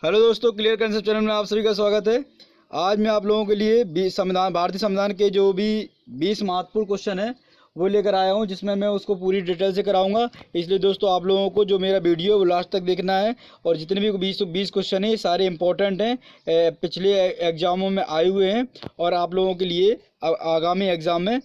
Hello दोस्तों, clear concept channel में आप सभी का स्वागत है। आज मैं आप लोगों के लिए भारतीय संविधान के जो भी 20 महत्वपूर्ण क्वेश्चन है वो लेकर आया हूं, जिसमें मैं उसको पूरी डिटेल से कराऊंगा। इसलिए दोस्तों आप लोगों को जो मेरा वीडियो है वो लास्ट तक देखना है। और जितने भी 20 क्वेश्चन हैं ये सारे इंपॉर्टेंट हैं, पिछले एग्जामों में आए हुए हैं और आप लोगों के लिए आगामी एग्जाम में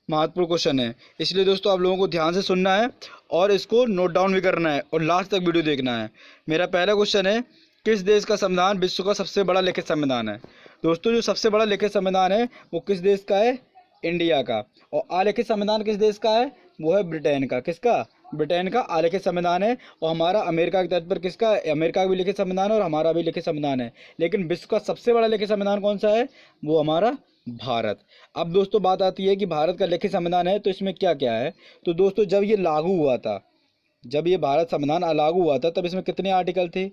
महत्वपूर्ण क्वेश्चन है। इसलिए दोस्तों आप लोगों को ध्यान से सुनना है और इसको नोट डाउन भी करना है और लास्ट तक वीडियो देखना है। मेरा पहला क्वेश्चन है, किस देश का संविधान विश्व का सबसे बड़ा लिखित संविधान है? दोस्तों जो सबसे बड़ा लिखित संविधान है वो किस देश का है? इंडिया का। और आलिखित संविधान किस देश का है? वो है ब्रिटेन का। किसका? ब्रिटेन का आलिखित संविधान है। और हमारा अमेरिका के तर्ज पर किसका? अमेरिका का भी लिखित संविधान है और हमारा भी लिखित संविधान है। लेकिन विश्व का सबसे बड़ा लिखित संविधान कौन सा है? वो हमारा भारत। अब दोस्तों बात आती है कि भारत का लिखित संविधान है तो इसमें क्या क्या है। तो दोस्तों जब ये लागू हुआ था, जब ये भारत संविधान लागू हुआ था, तब इसमें कितने आर्टिकल थे?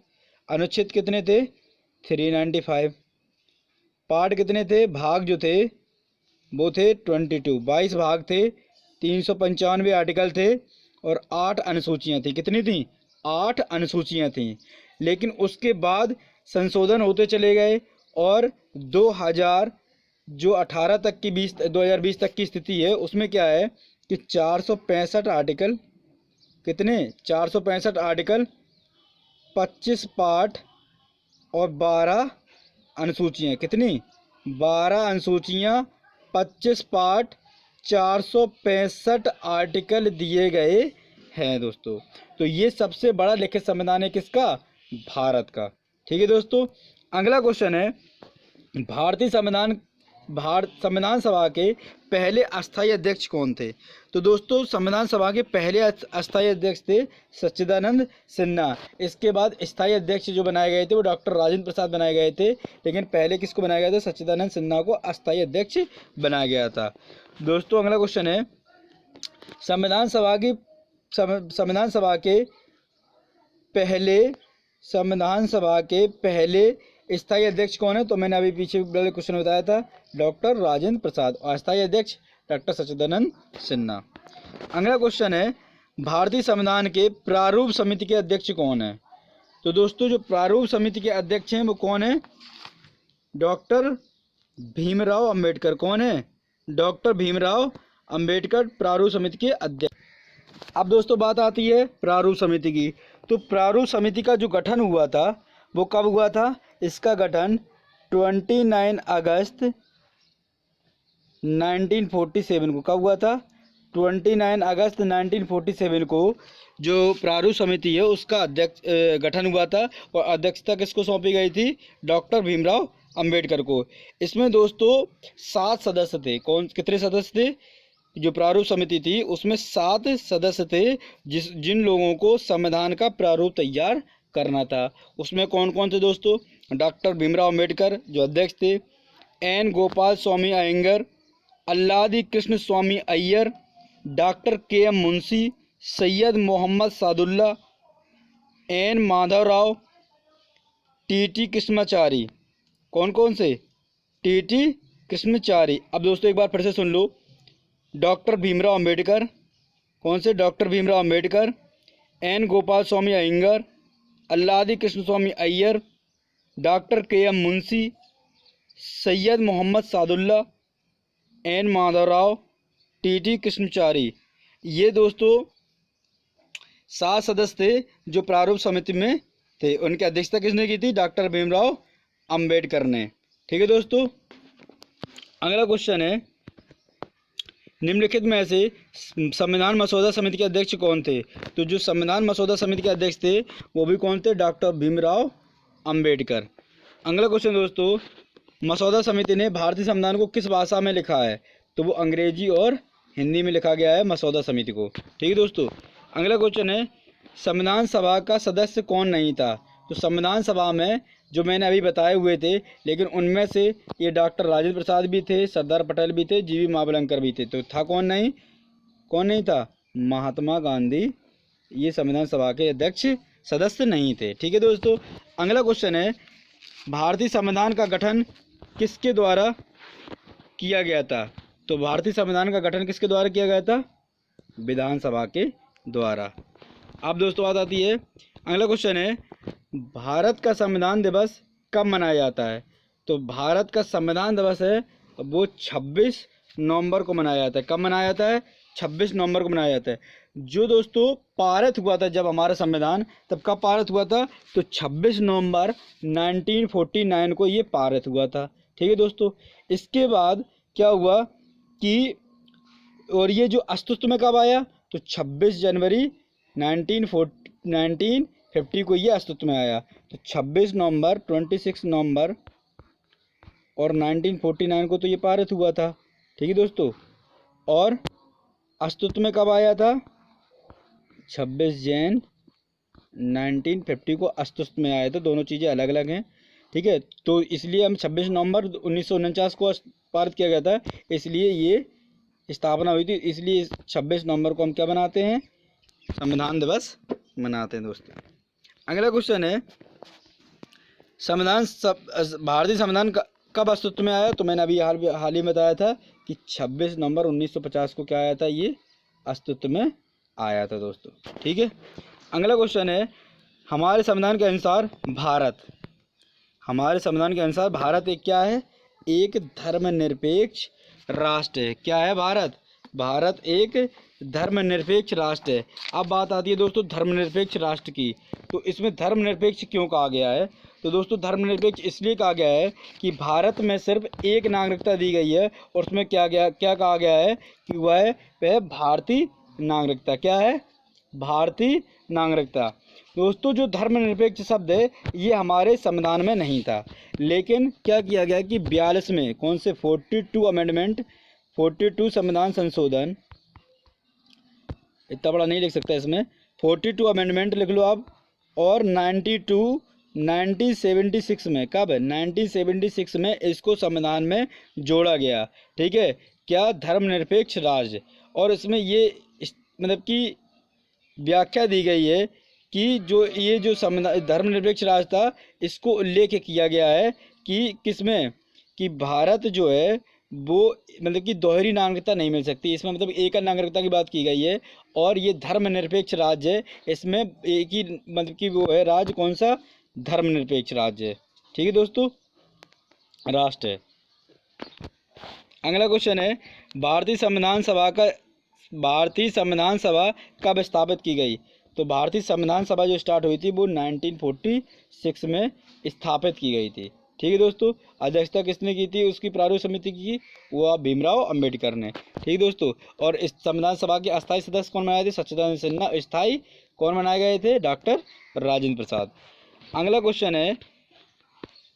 अनुच्छेद कितने थे? 395। पार्ट कितने थे? भाग जो थे वो थे 22 भाग थे, 395 आर्टिकल थे और 8 अनुसूचियाँ थी। कितनी थी? 8 अनुसूचियाँ थी। लेकिन उसके बाद संशोधन होते चले गए और 2018 तक की 2020 तक की स्थिति है, उसमें क्या है कि 465 आर्टिकल, कितने? 465 आर्टिकल, 25 पार्ट और 12 अनुसूचियाँ। कितनी? 12 अनुसूचियाँ, 25 पार्ट, 465 आर्टिकल दिए गए हैं दोस्तों। तो ये सबसे बड़ा लिखित संविधान है किसका? भारत का। ठीक है दोस्तों, अगला क्वेश्चन है, संविधान सभा के पहले अस्थायी अध्यक्ष कौन थे? तो दोस्तों संविधान सभा के पहले अस्थायी अध्यक्ष थे सच्चिदानंद सिन्हा। इसके बाद स्थायी अध्यक्ष जो बनाए गए थे वो डॉक्टर राजेंद्र प्रसाद बनाए गए थे। लेकिन पहले किसको बनाया गया था? सच्चिदानंद सिन्हा को अस्थायी अध्यक्ष बनाया गया था। दोस्तों अगला क्वेश्चन है, संविधान सभा के पहले स्थायी अध्यक्ष कौन है? तो मैंने अभी पीछे वाले क्वेश्चन बताया था, डॉक्टर राजेंद्र प्रसाद। और स्थायी अध्यक्ष डॉक्टर सच्चिदानंद सिन्हा। अगला क्वेश्चन है, भारतीय संविधान के प्रारूप समिति के अध्यक्ष कौन है? तो दोस्तों जो प्रारूप समिति के अध्यक्ष हैं वो कौन है? डॉक्टर भीमराव अंबेडकर। कौन है? डॉक्टर भीमराव अंबेडकर प्रारूप समिति के अध्यक्ष। अब दोस्तों बात आती है प्रारूप समिति की। तो प्रारूप समिति का जो गठन हुआ था वो कब हुआ था? इसका गठन 29 अगस्त 1947 को। कब हुआ था? 29 अगस्त 1947 को जो प्रारूप समिति है उसका गठन हुआ था और अध्यक्षता किसको सौंपी गई थी? डॉक्टर भीमराव अंबेडकर को। इसमें दोस्तों 7 सदस्य थे। कितने सदस्य थे? जो प्रारूप समिति थी उसमें 7 सदस्य थे जिन लोगों को संविधान का प्रारूप तैयार करना था। उसमें कौन कौन थे दोस्तों? डॉक्टर भीमराव अंबेडकर जो अध्यक्ष थे, N Gopal Swami Ayyangar, Alladi Krishna Swami Iyer, doctor K M. Munshi, Syed Mohammad Saadulla, N Madhavrao, T T. Krishnachari. कौन कौन से? टी.टी. कृष्णाचारी। अब दोस्तों एक बार फिर से सुन लो, डॉक्टर भीमराव अंबेडकर। कौन से? Doctor Bhimrao Ambedkar, N Gopal Swami Ayyangar, Alladi Krishna Swami Iyer, doctor K M. Munshi, Syed Mohammad Saadulla, N Madhavrao, T T. Krishnachari. ये दोस्तों 7 सदस्य थे जो प्रारूप समिति में थे। उनकी अध्यक्षता किसने की थी? डॉक्टर भीमराव अंबेडकर ने। ठीक है दोस्तों, अगला क्वेश्चन है, निम्नलिखित में से संविधान मसौदा समिति के अध्यक्ष कौन थे? तो जो संविधान मसौदा समिति के अध्यक्ष थे वो भी कौन थे? डॉक्टर भीमराव अंबेडकर। अगला क्वेश्चन दोस्तों, मसौदा समिति ने भारतीय संविधान को किस भाषा में लिखा है? तो वो अंग्रेजी और हिंदी में लिखा गया है मसौदा समिति को। ठीक है दोस्तों, अगला क्वेश्चन है, संविधान सभा का सदस्य कौन नहीं था? तो संविधान सभा में जो मैंने अभी बताए हुए थे, लेकिन उनमें से ये डॉक्टर राजेंद्र प्रसाद भी थे, सरदार पटेल भी थे, जी.वी. महाबलंकर भी थे। तो था कौन नहीं? कौन नहीं था? महात्मा गांधी ये संविधान सभा के अध्यक्ष सदस्य नहीं थे। ठीक है दोस्तों, अगला क्वेश्चन है, भारतीय संविधान का गठन किसके द्वारा किया गया था? तो भारतीय संविधान का गठन किसके द्वारा किया गया था? विधानसभा के द्वारा। अब दोस्तों बात आती है, अगला क्वेश्चन है, भारत का संविधान दिवस कब मनाया जाता है? तो भारत का संविधान दिवस है वो 26 नवंबर को मनाया जाता है। कब मनाया जाता है? 26 नवंबर को मनाया जाता है। जो दोस्तों पारित हुआ था जब हमारा संविधान, तब कब पारित हुआ था? तो 26 नवंबर 1949 को ये पारित हुआ था। ठीक है दोस्तों। इसके बाद क्या हुआ कि और ये जो अस्तित्व में कब आया? तो 26 जनवरी 1950 को ये अस्तित्व में आया। तो 26 नवंबर, 26 नवंबर और 1949 को तो ये पारित हुआ था। ठीक है दोस्तों। और अस्तित्व में कब आया था? 26 जैन 1950 को अस्तित्व में आया था। दोनों चीज़ें अलग अलग हैं। ठीक है। तो इसलिए हम 26 नवंबर 1949 को पारित किया गया था, इसलिए ये स्थापना हुई थी। इसलिए 26 नवंबर को हम क्या बनाते हैं? संविधान दिवस मनाते हैं दोस्तों। अगला क्वेश्चन है भारतीय संविधान कब अस्तित्व में आया? तो मैंने अभी हाल ही में बताया था कि 26 नवंबर 1950 को क्या आया था? ये अस्तित्व में आया था दोस्तों। ठीक है। अगला क्वेश्चन है हमारे संविधान के अनुसार भारत एक क्या है? एक धर्मनिरपेक्ष राष्ट्र है। क्या है भारत एक धर्मनिरपेक्ष राष्ट्र है। अब बात आती है दोस्तों धर्मनिरपेक्ष राष्ट्र की। तो इसमें धर्मनिरपेक्ष क्यों कहा गया है? तो दोस्तों धर्मनिरपेक्ष इसलिए कहा गया है कि भारत में सिर्फ एक नागरिकता दी गई है, और उसमें क्या कहा गया है कि वह भारतीय नागरिकता। क्या है? भारतीय नागरिकता। दोस्तों जो धर्मनिरपेक्ष शब्द है ये हमारे संविधान में नहीं था, लेकिन क्या किया गया कि 42 में कौन से 42 अमेंडमेंट 42 संविधान संशोधन, इतना बड़ा नहीं लिख सकता इसमें, 42 अमेंडमेंट लिख लो आप। और 1976 में, कब? 1976 में इसको संविधान में जोड़ा गया। ठीक है। क्या? धर्मनिरपेक्ष राज्य। और इसमें ये मतलब कि व्याख्या दी गई है कि जो संविधान धर्मनिरपेक्ष राज्य था, इसको उल्लेख किया गया है कि किसमें? कि भारत जो है वो मतलब कि दोहरी नागरिकता नहीं मिल सकती। इसमें मतलब एक नागरिकता की बात की गई है। और ये धर्मनिरपेक्ष राज्य है, इसमें एक ही मतलब कि वो है राज्य, कौन सा? धर्मनिरपेक्ष राज्य है। ठीक है दोस्तों, राष्ट्र है। अगला क्वेश्चन है भारतीय संविधान सभा कब स्थापित की गई? तो भारतीय संविधान सभा जो स्टार्ट हुई थी वो 1946 में स्थापित की गई थी। ठीक है दोस्तों। अध्यक्षता किसने की थी? उसकी प्रारूप समिति की, वो भीमराव अंबेडकर ने। ठीक है दोस्तों। और इस संविधान सभा के अस्थायी सदस्य कौन बनाए थे? सच्चिदानंद सिन्हा। स्थायी कौन बनाए गए थे? डॉक्टर राजेंद्र प्रसाद। अगला क्वेश्चन है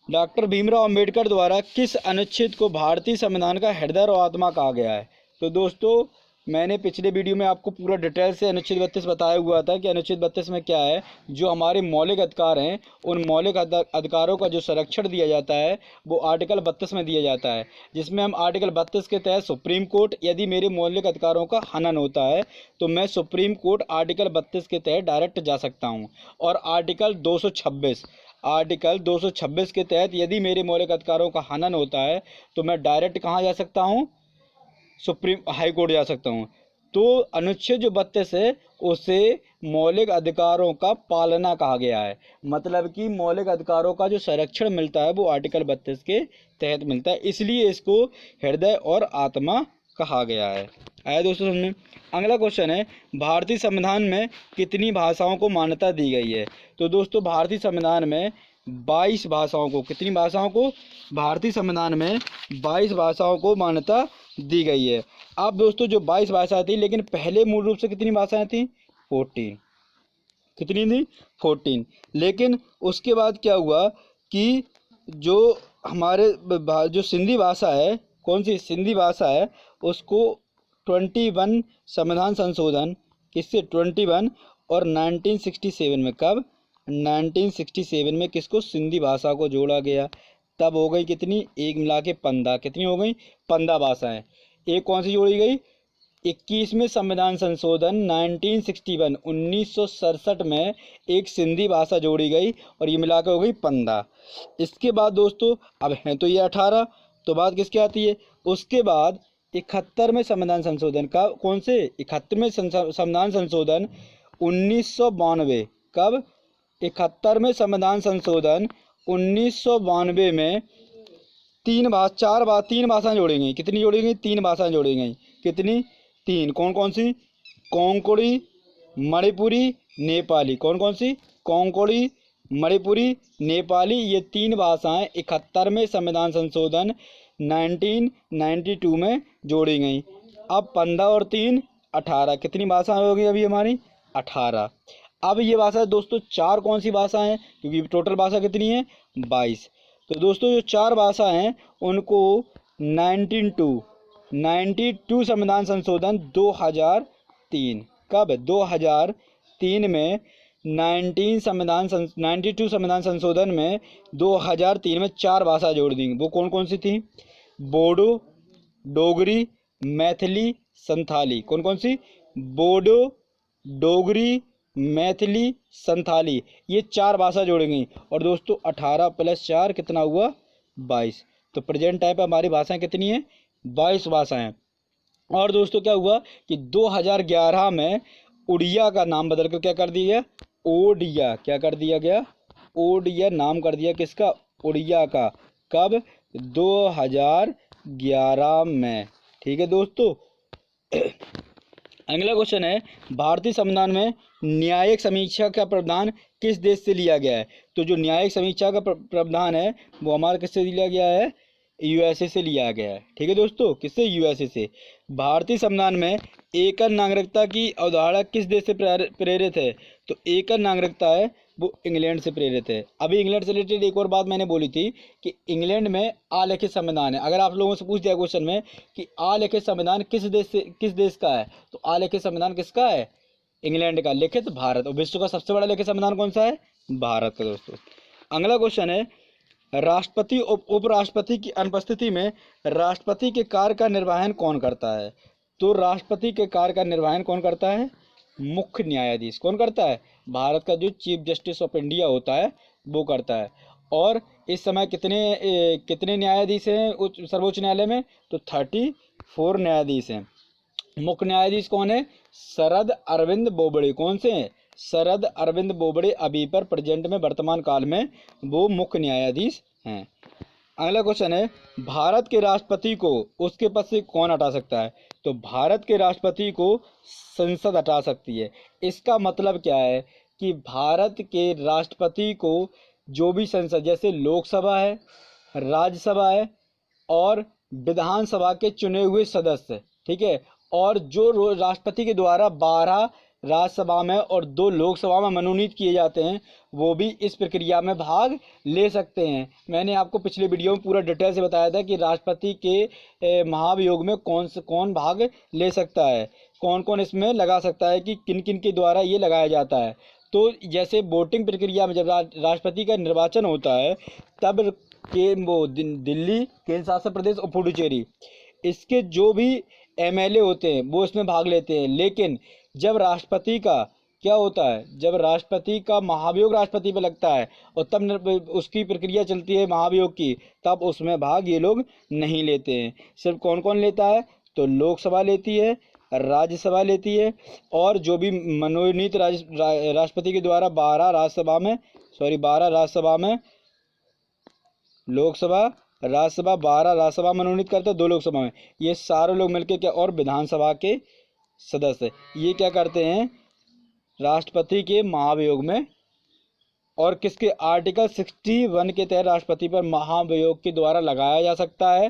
डॉक्टर भीमराव अंबेडकर द्वारा किस अनुच्छेद को भारतीय संविधान का हृदय और आत्मा कहा गया है? तो दोस्तों मैंने पिछले वीडियो में आपको पूरा डिटेल से अनुच्छेद 32 बताया हुआ था कि अनुच्छेद 32 में क्या है। जो हमारे मौलिक अधिकार हैं, उन मौलिक अधिकारों का जो संरक्षण दिया जाता है वो आर्टिकल 32 में दिया जाता है, जिसमें हम आर्टिकल 32 के तहत सुप्रीम कोर्ट, यदि मेरे मौलिक अधिकारों का हनन होता है तो मैं सुप्रीम कोर्ट आर्टिकल 32 के तहत डायरेक्ट जा सकता हूँ। और आर्टिकल 226 के तहत यदि मेरे मौलिक अधिकारों का हनन होता है तो मैं डायरेक्ट कहाँ जा सकता हूँ? सुप्रीम हाई कोर्ट जा सकता हूँ। तो अनुच्छेद जो 32 है उसे मौलिक अधिकारों का पालना कहा गया है। मतलब कि मौलिक अधिकारों का जो संरक्षण मिलता है वो आर्टिकल 32 के तहत मिलता है, इसलिए इसको हृदय और आत्मा कहा गया है। आया दोस्तों समझ में? अगला क्वेश्चन है भारतीय संविधान में कितनी भाषाओं को मान्यता दी गई है? तो दोस्तों भारतीय संविधान में 22 भाषाओं को, कितनी भाषाओं को? भारतीय संविधान में 22 भाषाओं को मान्यता दी गई है। अब दोस्तों जो 22 भाषाएं थी, लेकिन पहले मूल रूप से कितनी भाषाएं थी? 14। कितनी थी? 14। लेकिन उसके बाद क्या हुआ कि जो हमारे जो सिंधी भाषा है, कौन सी सिंधी भाषा है, उसको 21 संविधान संशोधन, किससे? 21 और 1967 में, कब? 1967 में किसको? सिंधी भाषा को जोड़ा गया। तब हो गई कितनी? एक मिला के 15। कितनी हो गई? 15 भाषाएं। एक कौन सी जोड़ी गई? 21वें संविधान संशोधन 1967 में एक सिंधी भाषा जोड़ी गई और ये मिलाकर हो गई 15। इसके बाद दोस्तों अब हैं तो ये 18, तो बात किसकी आती है? उसके बाद 71वें संविधान संशोधन का, कौन से? 71वें संविधान संशोधन 1992, कब? 71वें संविधान संशोधन 1992 में तीन भाषाएं जोड़ी गई। कितनी जोड़ी गई? 3 भाषाएं जोड़ी गई। कितनी? 3। कौन कौन सी? कोंकणी, मणिपुरी, नेपाली। कौन कौन सी? कोंकणी, मणिपुरी, नेपाली। ये 3 भाषाएं 71वें संविधान संशोधन 1992 में जोड़ी गई। अब 15 और 3 18। कितनी भाषाएं हो गई अभी हमारी? 18। अब ये भाषा दोस्तों 4 कौन सी भाषा हैं? क्योंकि टोटल भाषा कितनी है? 22। तो दोस्तों जो 4 भाषा हैं उनको 92 संविधान संशोधन 2003, कब? 2003 में 92 संविधान संशोधन में 2003 में 4 भाषा जोड़ दी। वो कौन कौन सी थी? बोडो, डोगरी, मैथिली, संथाली। कौन कौन सी? बोडो, डोगरी, मैथिली, संथाली। ये 4 भाषा जोड़ी गई। और दोस्तों 18 + 4 कितना हुआ? 22। तो प्रेजेंट टाइम पर हमारी भाषाएं कितनी हैं? 22 भाषाएं। और दोस्तों क्या हुआ कि 2011 में उड़िया का नाम बदलकर क्या कर दिया? ओडिया। क्या कर दिया गया? ओडिया नाम कर दिया। किसका? उड़िया का। कब? 2011 में। ठीक है दोस्तों। अगला क्वेश्चन है, भारतीय संविधान में न्यायिक समीक्षा का प्रावधान किस देश से लिया गया है? तो जो न्यायिक समीक्षा का प्रावधान है वो हमारा किससे लिया गया है? यूएसए से लिया गया है। ठीक है दोस्तों। किससे? यूएसए से। भारतीय संविधान में एकल नागरिकता की अवधारणा किस देश से प्रेरित है? तो एकल नागरिकता है वो इंग्लैंड से प्रेरित है। अभी इंग्लैंड से रिलेटेड एक और बात मैंने बोली थी कि इंग्लैंड में आलेखित संविधान है। अगर आप लोगों से पूछ दिया क्वेश्चन में कि आलेखित संविधान किस देश का है, तो आलेखित संविधान किसका है? इंग्लैंड का। लिखित भारत। और विश्व का सबसे बड़ा लिखित संविधान कौन सा है? भारत का दोस्तों। अगला क्वेश्चन है, राष्ट्रपति उपराष्ट्रपति की अनुपस्थिति में राष्ट्रपति के कार्य का निर्वहन कौन करता है? तो राष्ट्रपति के कार्य का निर्वहन कौन करता है? मुख्य न्यायाधीश। कौन करता है? भारत का जो चीफ जस्टिस ऑफ इंडिया होता है वो करता है। और इस समय कितने न्यायाधीश हैं सर्वोच्च न्यायालय में? तो 34 न्यायाधीश हैं। मुख्य न्यायाधीश कौन है? शरद अरविंद बोबड़े। कौन से हैं? शरद अरविंद बोबड़े अभी पर प्रेजेंट में वर्तमान काल में वो मुख्य न्यायाधीश हैं। अगला क्वेश्चन है, भारत के राष्ट्रपति को उसके पद से कौन हटा सकता है? तो भारत के राष्ट्रपति को संसद हटा सकती है। इसका मतलब क्या है कि भारत के राष्ट्रपति को जो भी संसद, जैसे लोकसभा है, राज्यसभा है और विधानसभा के चुने हुए सदस्य, ठीक है, और जो राष्ट्रपति के द्वारा 12 राज्यसभा में और 2 लोकसभा में मनोनीत किए जाते हैं, वो भी इस प्रक्रिया में भाग ले सकते हैं। मैंने आपको पिछले वीडियो में पूरा डिटेल से बताया था कि राष्ट्रपति के महाभियोग में कौन भाग ले सकता है, कौन कौन इसमें लगा सकता है, कि किन किन के द्वारा ये लगाया जाता है। तो जैसे वोटिंग प्रक्रिया में जब राष्ट्रपति का निर्वाचन होता है तब दिल्ली, केंद्र शासित प्रदेश और पुडुचेरी, इसके जो भी एमएलए होते हैं वो इसमें भाग लेते हैं। लेकिन जब राष्ट्रपति का क्या होता है, जब राष्ट्रपति का महाभियोग राष्ट्रपति पे लगता है और तब उसकी प्रक्रिया चलती है महाभियोग की, तब उसमें भाग ये लोग नहीं लेते हैं। सिर्फ कौन कौन लेता है? तो लोकसभा लेती है, राज्यसभा लेती है, और जो भी मनोनीत राष्ट्रपति के द्वारा 12 राज्यसभा में लोकसभा, राज्यसभा, 12 राज्यसभा मनोनीत करते हैं, 2 लोकसभा में, ये सारे लोग मिलकर क्या, और विधानसभा के सदस्य ये क्या करते हैं? राष्ट्रपति के महाभियोग में, और किसके? आर्टिकल 61 के तहत राष्ट्रपति पर महाभियोग के द्वारा लगाया जा सकता है।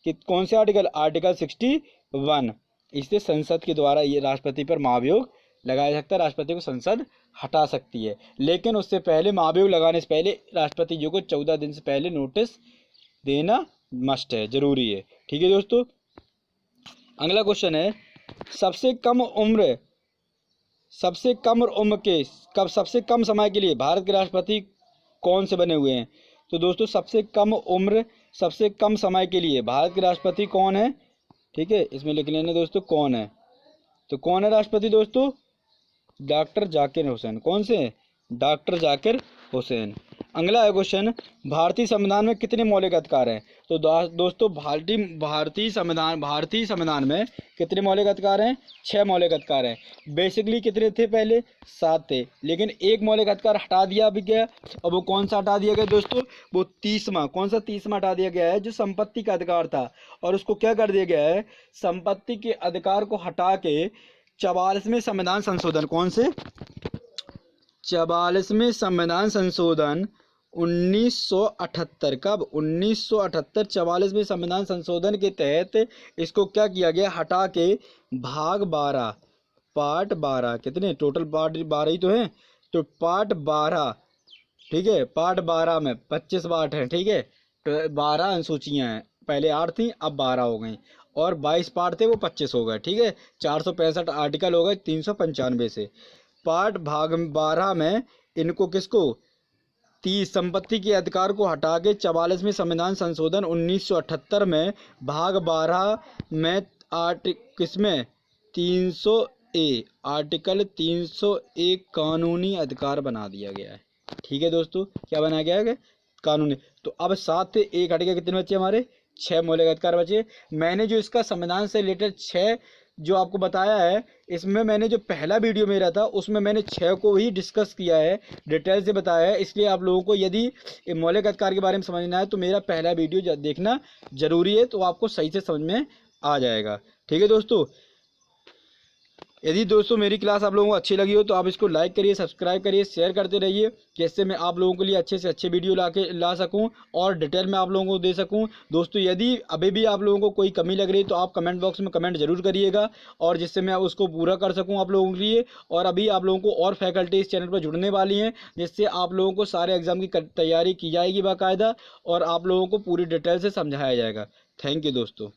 कि कौन से आर्टिकल? आर्टिकल 61। इससे संसद के द्वारा ये राष्ट्रपति पर महाभियोग लगाया जा सकता है, राष्ट्रपति को संसद हटा सकती है। लेकिन उससे पहले, महाभियोग लगाने से पहले राष्ट्रपति जी को 14 दिन से पहले नोटिस देना मस्ट है, जरूरी है। ठीक है दोस्तों। अगला क्वेश्चन है, सबसे कम समय के लिए भारत के राष्ट्रपति कौन से बने हुए हैं? तो दोस्तों सबसे कम समय के लिए भारत के राष्ट्रपति कौन है? ठीक है, इसमें लिख लेना दोस्तों कौन है। तो कौन है राष्ट्रपति दोस्तों? डॉक्टर जाकिर हुसैन। कौन से? डॉक्टर जाकिर हुसैन। अगला है क्वेश्चन, भारतीय संविधान में कितने मौलिक अधिकार हैं? तो दोस्तों भारतीय संविधान में कितने मौलिक अधिकार हैं? 6 मौलिक अधिकार हैं। बेसिकली कितने थे पहले? 7 थे, लेकिन एक मौलिक अधिकार हटा दिया भी गया। और वो कौन सा हटा दिया गया दोस्तों? वो 30वां। कौन सा 30वां हटा दिया गया है? जो संपत्ति का अधिकार था। और उसको क्या कर दिया गया है? संपत्ति के अधिकार को हटा के 44वें संविधान संशोधन, कौन से? 44वें संविधान संशोधन 1978। कब? 1978 44वें संविधान संशोधन के तहत इसको क्या किया गया? हटा के भाग 12 पार्ट 12, कितने टोटल पार्ट? 12 ही तो हैं, तो पार्ट 12, ठीक है, पार्ट 12 में 25 पार्ट हैं, ठीक है, तो 12 अनुसूचियाँ हैं। पहले 8 थी, अब 12 हो गई, और 22 पार्ट थे, वो 25 हो गए, ठीक है। 465 आर्टिकल हो गए 395 से। पार्ट भाग 12 में इनको किसको? 30 संपत्ति के अधिकार को हटा के 44वें संविधान संशोधन 1978 में भाग 12 में किसमें? 300A, आर्टिकल 301 कानूनी अधिकार बना दिया गया है। ठीक है दोस्तों, क्या बनाया गया है? कानूनी। तो अब 7 थे, 1 हट गया, कितने बचे हमारे? 6 मौलिक अधिकार बचे। मैंने जो इसका संविधान से रिलेटेड 6 जो आपको बताया है, इसमें मैंने जो पहला वीडियो मेरा था उसमें मैंने 6 को ही डिस्कस किया है, डिटेल से बताया है। इसलिए आप लोगों को यदि मौलिक अधिकार के बारे में समझना है तो मेरा पहला वीडियो देखना जरूरी है, तो आपको सही से समझ में आ जाएगा। ठीक है दोस्तों, यदि दोस्तों मेरी क्लास आप लोगों को अच्छी लगी हो तो आप इसको लाइक करिए, सब्सक्राइब करिए, शेयर करते रहिए, जिससे मैं आप लोगों के लिए अच्छे से अच्छे वीडियो ला सकूं और डिटेल में आप लोगों को दे सकूं। दोस्तों यदि अभी भी आप लोगों को कोई कमी लग रही है तो आप कमेंट बॉक्स में कमेंट जरूर करिएगा, और जिससे मैं उसको पूरा कर सकूँ आप लोगों के लिए। और अभी आप लोगों को और फैकल्टी इस चैनल पर जुड़ने वाली हैं, जिससे आप लोगों को सारे एग्जाम की तैयारी की जाएगी बाकायदा, और आप लोगों को पूरी डिटेल से समझाया जाएगा। थैंक यू दोस्तों।